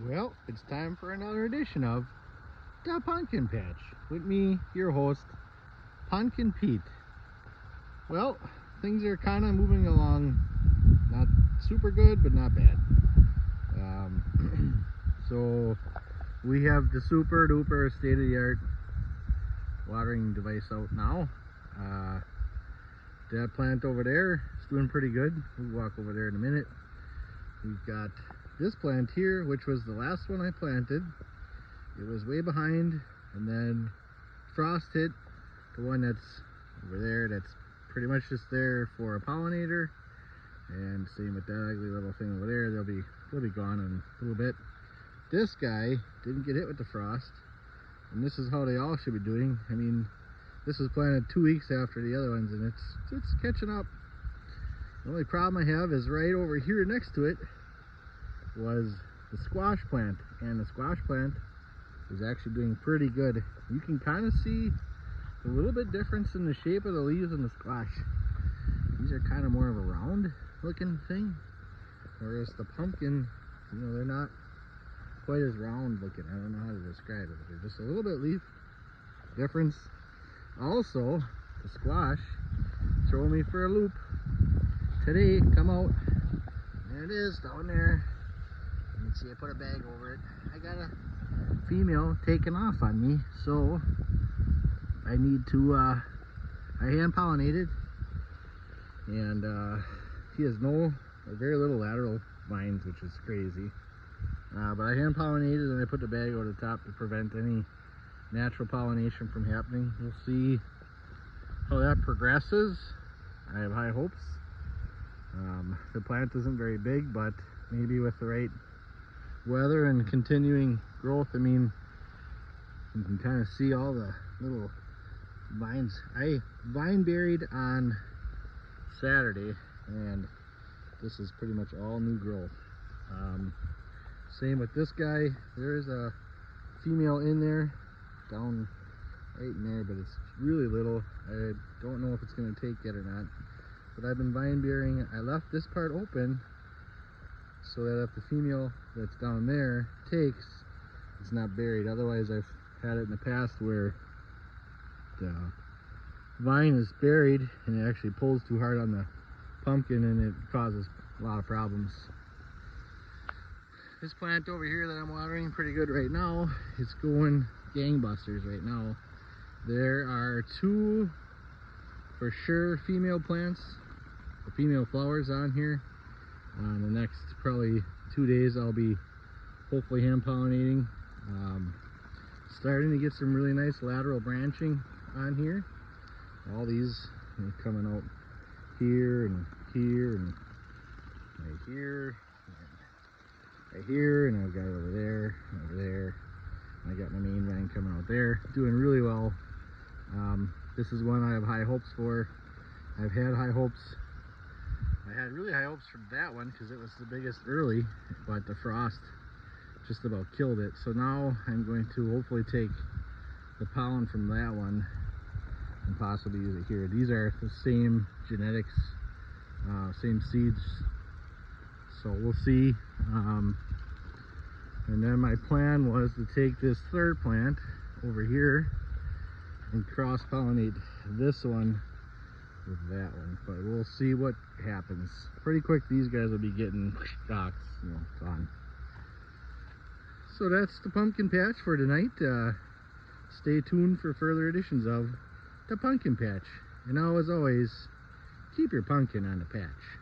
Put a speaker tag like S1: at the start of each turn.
S1: Well, it's time for another edition of the Pumpkin Patch with me, your host, Punkin Pete. Well, things are kind of moving along, not super good, but not bad. So we have the super duper state-of-the-art watering device out now. That plant over there is doing pretty good. We'll walk over there in a minute. We've got this plant here, which was the last one I planted. It was way behind, and then frost hit the one that's over there. That's pretty much just there for a pollinator, and same with that ugly little thing over there. They'll be gone in a little bit. This guy didn't get hit with the frost, and this is how they all should be doing. I mean, this was planted 2 weeks after the other ones, and it's catching up. The only problem I have is right over here next to it was the squash plant, and the squash plant is actually doing pretty good. You can kind of see a little bit difference in the shape of the leaves in the squash. These are kind of more of a round looking thing, whereas the pumpkin, they're not quite as round looking. I don't know how to describe it, but they're just a little bit leaf difference. Also, the squash throwing me for a loop today. Come out, there it is down there. You can see I put a bag over it. I got a female taking off on me, so I need to I hand pollinated, and he has very little lateral vines, which is crazy, but I hand pollinated, and I put the bag over the top to prevent any natural pollination from happening. We'll see how that progresses. I have high hopes. The plant isn't very big, but maybe with the right weather and continuing growth, I mean, you can kind of see all the little vines. I vine buried on Saturday, and this is pretty much all new growth. Same with this guy. There's a female in there down right in there, but it's really little. I don't know if it's going to take yet or not, but I've been vine burying. I left this part open so that if the female that's down there takes, it's not buried. Otherwise, I've had it in the past where the vine is buried and it actually pulls too hard on the pumpkin, and it causes a lot of problems. This plant over here that I'm watering pretty good right now, it's going gangbusters right now. There are two for sure female plants, the female flowers on here. The next probably 2 days I'll be hopefully hand pollinating. Starting to get some really nice lateral branching on here. All these coming out here and here and right here and right here, and I've got it over there and over there. I got my main vine coming out there, doing really well. This is one I have high hopes for. I've had high hopes. I had really high hopes for that one because it was the biggest early, but the frost just about killed it. So now I'm going to hopefully take the pollen from that one and possibly use it here. These are the same genetics, same seeds, so we'll see. And then my plan was to take this third plant over here and cross pollinate this one with that one, but we'll see what happens. Pretty quick these guys will be getting stocks, gone. So that's the pumpkin patch for tonight. Stay tuned for further editions of the pumpkin patch, and now as always, keep your pumpkin on the patch.